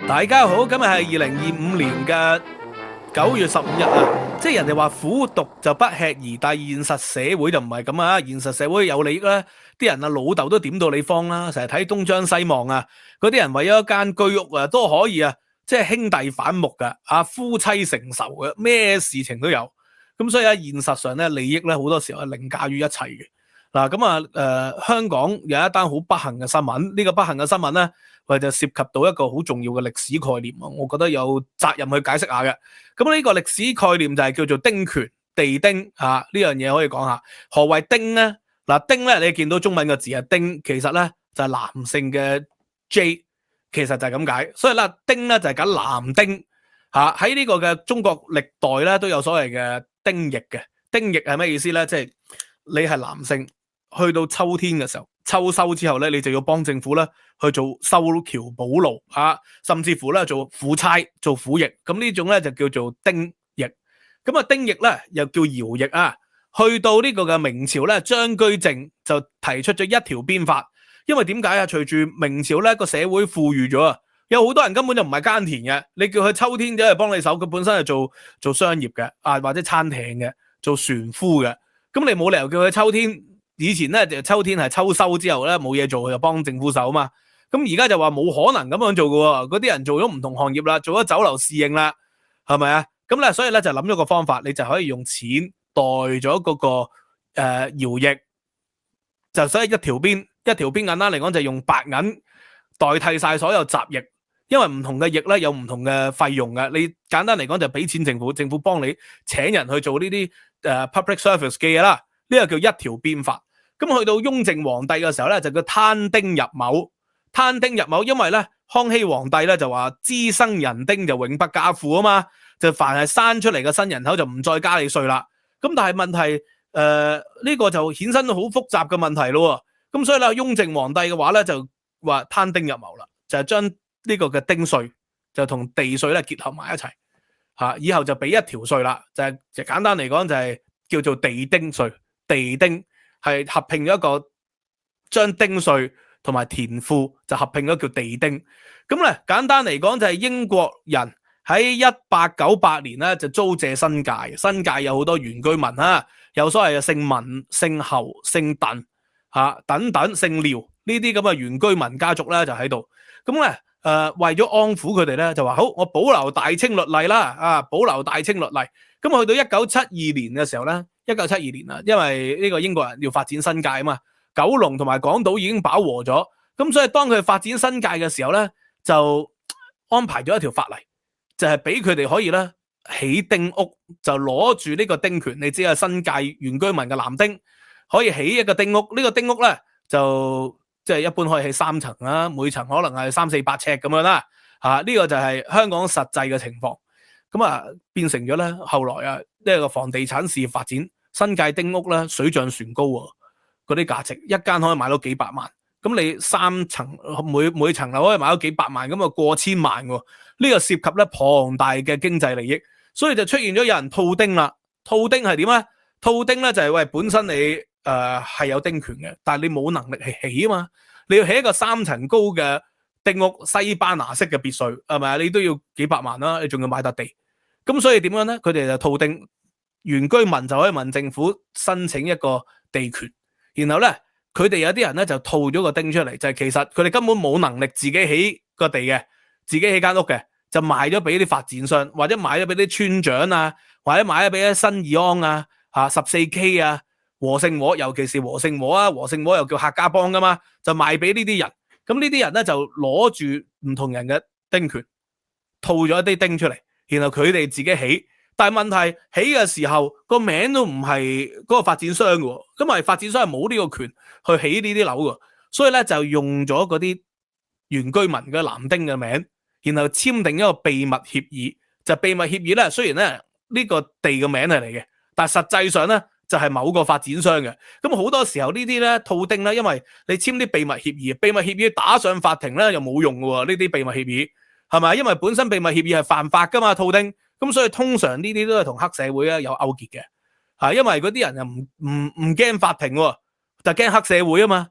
大家好，今日係2025年嘅9月15日啊！即係人哋話苦讀就不吃兒，但係現實社會就唔係咁啊！現實社會有利益啦，啲人啊老豆都點到你慌啦，成日睇東張西望啊！嗰啲人為咗一間居屋啊都可以啊，即係兄弟反目噶，啊夫妻成仇嘅，咩事情都有。咁所以喺現實上咧，利益咧好多時候係凌駕於一切嘅。嗱咁啊，香港有一單好不幸嘅新聞，呢個不幸嘅新聞咧，或者涉及到一個好重要嘅歷史概念啊，我覺得有責任去解釋下嘅。咁呢個歷史概念就係叫做丁權、地丁啊，呢樣嘢可以講下。何謂丁咧？嗱，丁咧你見到中文嘅字啊，丁其實咧就係男性嘅 J， 其實就係咁解。所以咧，丁咧就係緊男丁嚇。喺呢個嘅中國歷代咧都有所謂嘅丁役嘅。丁役係咩意思咧？即係你係男性。去到秋天嘅時候，秋收之後咧，你就要幫政府咧去做修橋補路啊，甚至乎咧做苦差、做苦役。咁呢種咧就叫做丁役。咁啊，丁役咧又叫徭役啊。去到呢個嘅明朝咧，張居正就提出咗一條鞭法。因為點解啊？隨住明朝咧個社會富裕咗啊，有好多人根本就唔係耕田嘅，你叫佢秋天走去幫你手，佢本身係做商業嘅啊，或者餐艇嘅，做船夫嘅。咁你冇理由叫佢秋天。以前咧就秋天係秋收之後咧冇嘢做就幫政府手嘛，咁而家就話冇可能咁樣做嘅喎，嗰啲人做咗唔同行業啦，做咗酒樓侍應啦，係咪啊？咁咧所以咧就諗咗個方法，你就可以用錢代咗嗰個徭役，就所以一條邊簡單嚟講就用白銀代替晒所有雜役，因為唔同嘅役咧有唔同嘅費用嘅，你簡單嚟講就俾錢政府幫你請人去做呢啲public service 嘅嘢啦，呢個叫一條鞭法。咁去到雍正皇帝嘅時候咧，就叫攤丁入畝。攤丁入畝，因為咧康熙皇帝咧就話滋生人丁就永不加賦啊嘛，就凡係生出嚟嘅新人口就唔再加你稅啦。咁但係問題呢個就衍生到好複雜嘅問題咯。咁所以咧雍正皇帝嘅話咧就話攤丁入畝啦，就係將呢個嘅丁稅就同地稅咧結合埋一齊嚇，以後就俾一條稅啦，就簡單嚟講就係叫做地丁稅，地丁。係合併咗一個將丁稅同埋田賦就合併咗叫地丁。咁咧簡單嚟講就係英國人喺1898年咧就租借新界，新界有好多原居民啊，有所謂嘅姓文、姓侯、姓鄧等等姓廖呢啲咁嘅原居民家族咧就喺度。咁咧為咗安撫佢哋咧就話好，我保留大清律例啦，保留大清律例。咁去到1972年嘅時候咧。1972年啊，因為呢個英國人要發展新界啊嘛，九龍同埋港島已經飽和咗，咁所以當佢發展新界嘅時候咧，就安排咗一條法例，就係俾佢哋可以咧起丁屋，就攞住呢個丁權。你知啊，新界原居民嘅男丁可以起一個丁屋，呢個丁屋咧就即係一般可以起3層啦，每層可能係300-400尺咁樣啦，呢個就係香港實際嘅情況。咁啊變成咗咧，後來啊呢個房地產事業發展。新界丁屋咧水漲船高喎，嗰啲價值一間可以買到幾百萬，咁你3層每層樓可以買到幾百萬，咁啊過千萬喎，呢個涉及咧龐大嘅經濟利益，所以就出現咗有人套丁啦。套丁係點咧？套丁咧就係喂本身你係有丁權嘅，但係你冇能力去起啊嘛，你要起一個3層高嘅丁屋，西班牙式嘅別墅係咪啊？你都要幾百萬啦，你仲要買笪地，咁所以點樣咧？佢哋就套丁。原居民就可以問政府申請一個地權，然後咧佢哋有啲人咧就套咗個丁出嚟，就係其實佢哋根本冇能力自己起個地嘅，自己起間屋嘅，就賣咗俾啲發展商，或者買咗俾啲村長啊，或者買咗俾啲新義安啊、14K 啊、和勝和，尤其是和勝和啊，和勝和又叫客家幫噶嘛，就賣俾呢啲人。咁呢啲人咧就攞住唔同人嘅丁權，套咗一啲丁出嚟，然後佢哋自己起。但係問題起嘅時候個名都唔係嗰個發展商嘅，因為發展商係冇呢個權去起呢啲樓嘅，所以咧就用咗嗰啲原居民嘅男丁嘅名，然後簽訂一個秘密協議。就秘密協議咧，雖然咧呢個地嘅名係嚟嘅，但係實際上咧就係某個發展商嘅。咁好多時候呢啲咧套丁咧，因為你簽啲秘密協議，秘密協議打上法庭咧又冇用嘅，呢啲秘密協議係咪？因為本身秘密協議係犯法噶嘛，套丁。咁所以通常呢啲都係同黑社會有勾結嘅，因為嗰啲人又唔驚法庭喎，就驚黑社會啊嘛，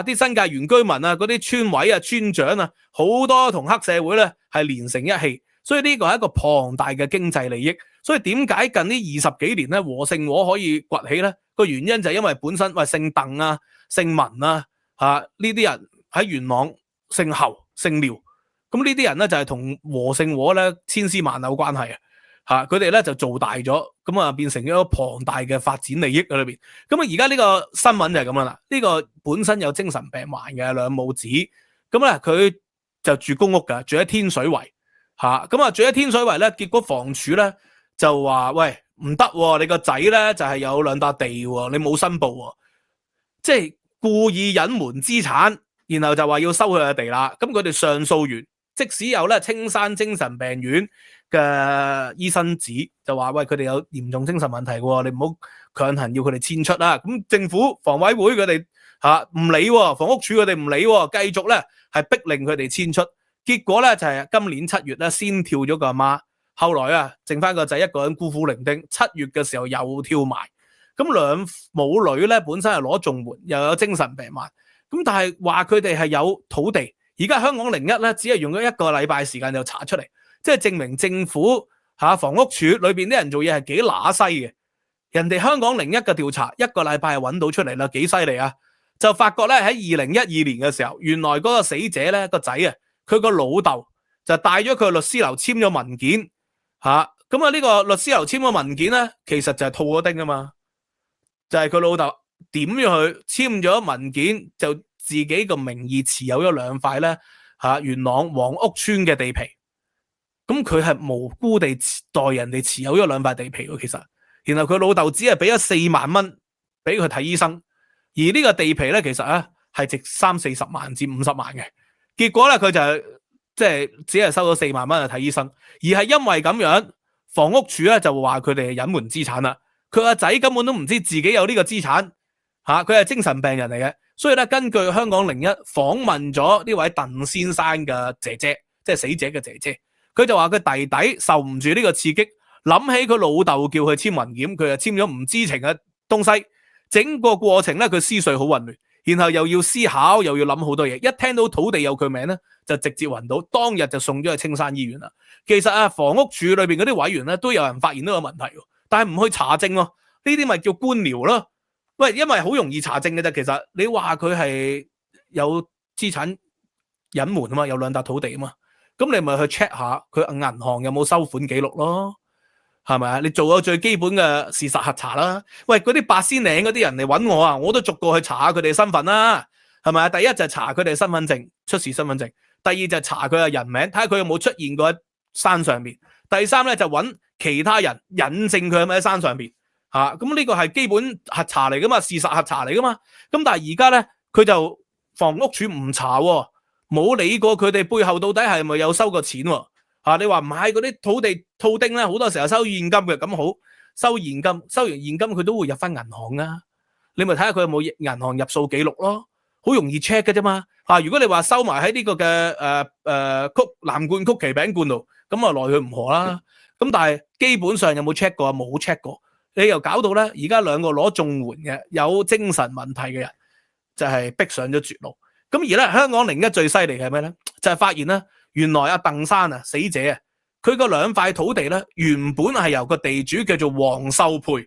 啲新界原居民啊，嗰啲村委啊、村長啊，好多同黑社會咧係連成一氣，所以呢個係一個龐大嘅經濟利益。所以點解近呢20幾年咧和勝和可以崛起咧？個原因就係因為本身姓鄧啊、姓文啊呢啲人喺元朗姓侯、姓廖，咁呢啲人咧就係同和勝和咧千絲萬縷關係佢哋咧就做大咗，咁啊變成咗一個龐大嘅發展利益喺裏邊。咁啊而家呢個新聞就係咁樣啦。呢個本身有精神病患嘅兩母子，咁咧佢就住公屋㗎，住喺天水圍咁啊住喺天水圍咧，結果房署咧就話：喂，唔得喎，你個仔咧就係有2笪地喎，你冇申報喎，即係故意隱瞞資產，然後就話要收佢嘅地啦。咁佢哋上訴完，即使有咧青山精神病院嘅醫生指就話：喂，佢哋有嚴重精神問題喎，你唔好強行要佢哋遷出啦。咁政府房委會佢哋唔理喎，房屋署佢哋唔理喎，繼續咧係逼令佢哋遷出。結果咧就係今年7月咧先跳咗個阿媽，後來剩翻個仔一個人孤苦伶仃，7月嘅時候又跳埋。咁兩母女咧本身係攞綜援，又有精神病患，咁但係話佢哋係有土地。而家香港01咧只係用咗1個禮拜時間就查出嚟，即係證明政府房屋署裏邊啲人做嘢係幾乸西嘅。人哋香港01嘅調查1個禮拜係揾到出嚟啦，幾犀利啊！就發覺咧喺2012年嘅時候，原來嗰個死者咧個仔佢個老豆就帶咗佢律師樓簽咗文件咁呢個律師樓簽咗文件咧，其實就係套咗丁啊嘛，就係佢老豆點咗佢簽咗文件，就自己個名義持有咗2塊咧元朗黃屋村嘅地皮。咁佢係無辜地代人哋持有咗2塊地皮喎，其實。然後佢老豆只係俾咗4萬蚊俾佢睇醫生，而呢個地皮咧其實係值30-40萬至50萬嘅。結果咧佢就即係只係收咗4萬蚊去睇醫生，而係因為咁樣，房屋署咧就話佢哋係隱瞞資產啦。佢個仔根本都唔知自己有呢個資產佢係精神病人嚟嘅。所以咧根據香港01訪問咗呢位鄧先生嘅姐姐，即係死者嘅姐姐，佢就話佢弟弟受唔住呢個刺激，諗起佢老豆叫佢簽文件，佢就簽咗唔知情嘅東西。整個過程咧佢思緒好混亂，然後又要思考又要諗好多嘢。一聽到土地有佢名咧，就直接暈倒，當日就送咗去青山醫院啦。其實房屋署裏邊嗰啲委員咧都有人發現到有問題，但係唔去查證呢啲咪叫官僚咯。喂，因為好容易查證嘅啫。其實你話佢係有資產隱瞞啊嘛，有2笪土地啊嘛，咁你咪去 check 下佢銀行有冇收款記錄咯，係咪啊？你做咗最基本嘅事實核查啦。喂，嗰啲八仙嶺嗰啲人嚟揾我我都逐個去查下佢哋身份啦，係咪啊？第一就係查佢哋身份證，出示身份證；第二就係查佢嘅人名，睇下佢有冇出現過喺山上邊；第三咧就揾其他人引證佢係咪喺山上邊。咁呢個係基本核查嚟噶嘛，事實核查嚟噶嘛。咁但係而家咧佢就房屋署唔查冇理過佢哋背後到底係咪有收過錢你話唔係嗰啲土地套丁咧，好多時候收現金嘅。咁好，收現金，收完現金佢都會入翻銀行啊。你咪睇下佢有冇銀行入數記錄咯，好容易 check 嘅啫嘛。如果你話收埋喺呢個嘅藍罐曲奇餅罐度，咁啊奈佢唔何啦。咁但係基本上有冇 check 過？冇 check 過。你又搞到咧，而家2個攞綜援嘅有精神問題嘅人，就係逼上咗絕路。咁而咧香港01最犀利係咩咧？就係發現咧，原來阿鄧生死者佢個2塊土地咧，原本係由個地主叫做黃秀培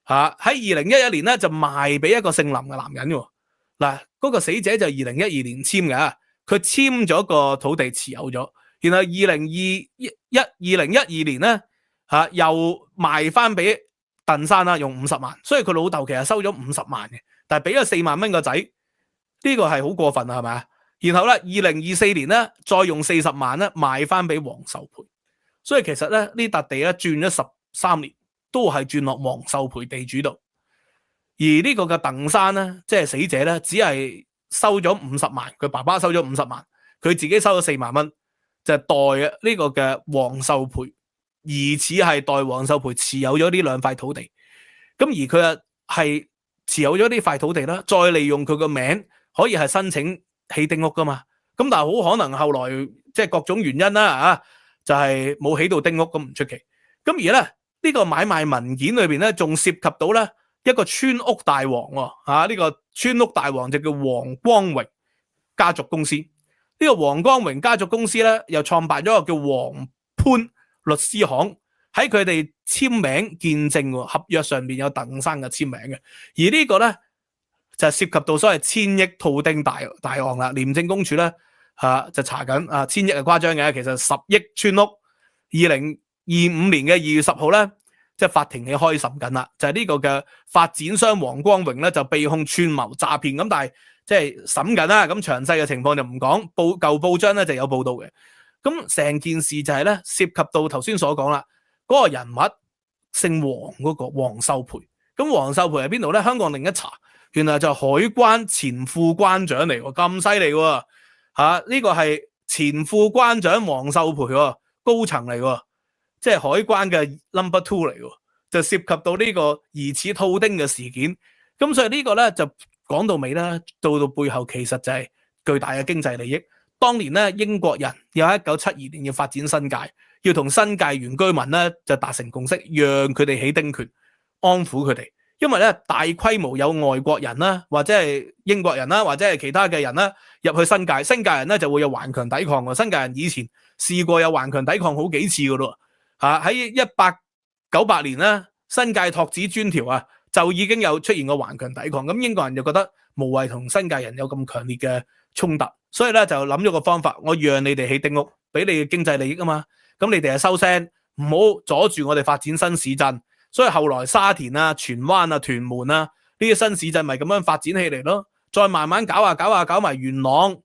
喺2011年咧就賣俾一個姓林嘅男人喎。嗱，嗰個死者就2012年簽嘅，佢簽咗個土地持有咗，然後2012年咧又賣翻俾鄧生啦，用50萬，所以佢老豆其實收咗50萬嘅，但係俾咗4萬蚊個仔，呢個係好過分啊，係咪啊？然後咧2024年咧再用40萬咧賣翻俾黃秀培，所以其實咧呢笪地咧轉咗13年，都係轉落黃秀培地主度。而呢個嘅鄧生咧，即係死者咧，只係收咗50萬，佢爸爸收咗50萬，佢自己收咗4萬蚊，就係代呢個嘅黃秀培，疑似係代黃秀培持有咗呢2塊土地。咁而佢係持有咗呢塊土地啦，再利用佢個名可以係申請起丁屋噶嘛。咁但係好可能後來即係各種原因啦就係冇起到丁屋，咁唔出奇。咁而咧呢個買賣文件裏邊咧仲涉及到咧一個村屋大王呢個村屋大王就叫黃光榮家族公司。呢個黃光榮家族公司咧，又創辦咗個叫黃潘律師行，喺佢哋簽名見證合約上邊有鄧生嘅簽名嘅。而呢個咧就涉及到所謂千億套丁大案啦。廉政公署咧就查緊千億係誇張嘅，其實10億村屋。2025年嘅2月10號咧，即係法庭係開審緊啦，就係呢個嘅發展商黃光榮咧就被控串謀詐騙，咁但係即係審緊啦，咁詳細嘅情況就唔講，舊報章咧就有報道嘅。咁成件事就係咧涉及到頭先所講啦，嗰個人物姓黃嗰個黃秀培。咁黃秀培喺邊度咧？香港另一查，原來就係海關前副關長嚟喎，咁犀利喎呢個係前副關長黃秀培喎，高層嚟喎，即係海關嘅 number 2嚟喎，就涉及到呢個疑似套丁嘅事件。咁所以呢個咧就講到尾啦，到背後其實就係巨大嘅經濟利益。當年咧英國人有1972年要發展新界，要同新界原居民咧就達成共識，讓佢哋起丁權，安撫佢哋。因為咧大規模有外國人啦，或者係英國人啦，或者係其他嘅人啦入去新界，新界人咧就會有頑強抵抗。新界人以前試過有頑強抵抗好幾次噶咯，喺1898年咧新界拓展專條就已經有出現過頑強抵抗。咁英國人就覺得無謂同新界人有咁強烈嘅衝突，所以咧就諗咗個方法，我讓你哋起丁屋，俾你嘅經濟利益啊嘛。咁你哋係收聲，唔好阻住我哋發展新市鎮。所以後來沙田荃灣屯門呢啲新市鎮咪咁樣發展起嚟咯。再慢慢搞埋元朗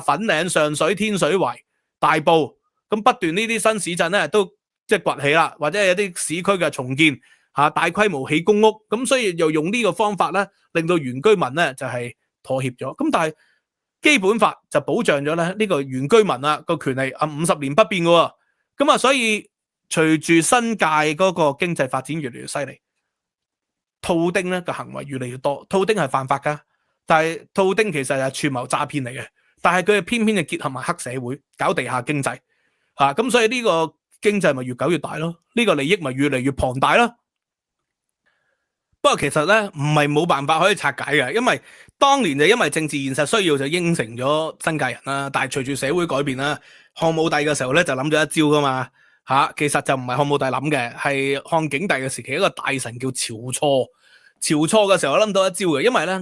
粉嶺、上水、天水圍、大埔，咁不斷呢啲新市鎮咧都即係崛起啦，或者係一啲市區嘅重建大規模起公屋。咁所以又用呢個方法咧，令到原居民咧就係妥協咗。咁但係基本法就保障咗咧呢個原居民個權利50年不變嘅。咁所以隨住新界嗰個經濟發展越嚟越犀利，套丁咧嘅行為越嚟越多。套丁係犯法噶，但係套丁其實係串謀詐騙嚟嘅。但係佢係偏偏就結合埋黑社會，搞地下經濟咁所以呢個經濟咪越搞越大咯，呢個利益咪越嚟越龐大咯。不過其實咧唔係冇辦法可以拆解嘅，因為當年就因為政治現實需要就應承咗新界人啦。但係隨住社會改變啦，漢武帝嘅時候咧就諗咗一招噶嘛。其實就唔係漢武帝諗嘅，係漢景帝嘅時期一個大臣叫晁錯。晁錯嘅時候我諗到一招嘅，因為咧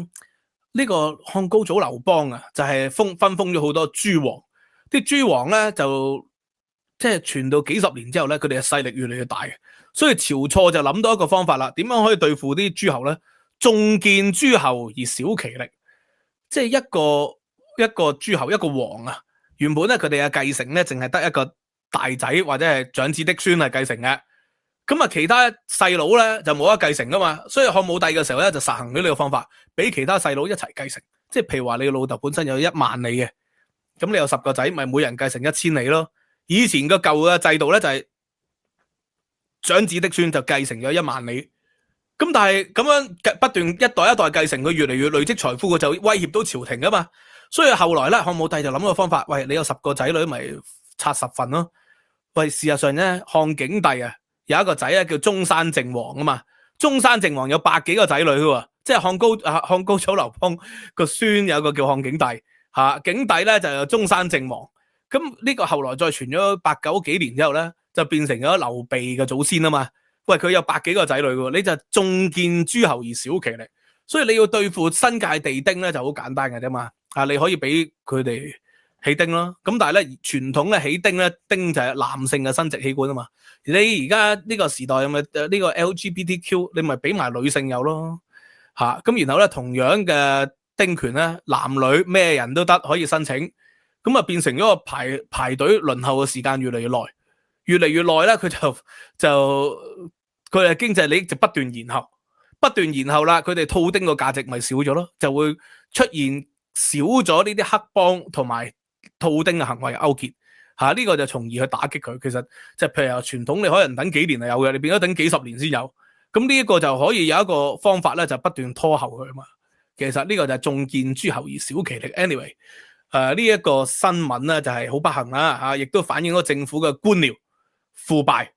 呢個漢高祖劉邦就係分封咗好多諸王，啲諸王咧就即係傳到幾十年之後咧，佢哋嘅勢力越嚟越大嘅，所以晁錯就諗到一個方法啦，點樣可以對付啲諸侯咧？眾見諸侯而少其力，即係一個諸侯一個王原本咧佢哋嘅繼承咧淨係得一個大仔或者係長子的孫係繼承嘅，咁其他細佬咧就冇得繼承噶嘛。所以漢武帝嘅時候咧就實行咗呢個方法，俾其他細佬一齊繼承。即係譬如話你老豆本身有1萬里嘅，咁你有10個仔，咪每人繼承1000里咯。以前個舊嘅制度咧就係長子的孫就繼承咗1萬里，咁但係咁樣不斷一代一代繼承，佢越嚟越累積財富，佢就威脅到朝廷噶嘛。所以後來咧漢武帝就諗個方法，喂，你有10個仔女咪拆10份咯。喂，事實上咧，漢景帝有一個仔叫中山靖王啊嘛。中山靖王有100幾個仔女喎，即係漢高祖劉邦個孫有個叫漢景帝景帝咧就有中山靖王。咁呢個後來再傳咗8、9幾年之後咧，就變成咗劉備嘅祖先啊嘛。喂，佢有100幾個仔女喎，你就眾見諸侯而少其力，所以你要對付新界地丁咧就好簡單嘅啫嘛。你可以俾佢哋起丁咯，咁但係咧傳統咧起丁咧，丁就係男性嘅生殖器官啊嘛。你而家呢個時代有咪呢個 LGBTQ， 你咪俾埋女性有咯咁然後咧同樣嘅丁權咧，男女咩人都得可以申請，咁變成咗個排隊輪候嘅時間越嚟越耐，越嚟越耐咧，佢就佢嘅經濟利益就不斷延後啦，佢哋套丁個價值咪少咗咯，就會出現少咗呢啲黑幫同埋套丁嘅行為勾結呢個就從而去打擊佢。其實即係譬如話傳統你可能等幾年係有嘅，你變咗等幾十年先有，咁呢一個就可以有一個方法咧，就不斷拖後佢啊嘛。其實呢個就係眾見諸侯而少其力。anyway， 呢一個新聞咧就係好不幸啦亦都反映咗政府嘅官僚腐敗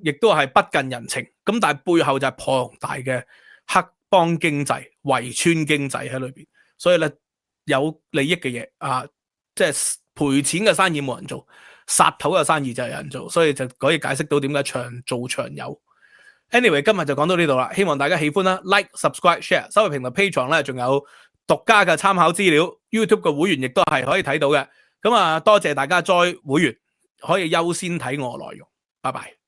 亦都係不近人情。咁但係背後就係龐大嘅黑邦經濟、圍村經濟喺裏邊，所以咧有利益嘅嘢啊，即係賠錢嘅生意冇人做，殺頭嘅生意就有人做，所以就可以解釋到點解長做長有。Anyway， 今日就講到呢度啦，希望大家喜歡啦 ，like、subscribe、share，收費平台 Patreon 咧，仲有獨家嘅參考資料 ，YouTube 嘅會員亦都係可以睇到嘅。咁啊，多謝大家 join 會員，可以優先睇我內容。拜拜。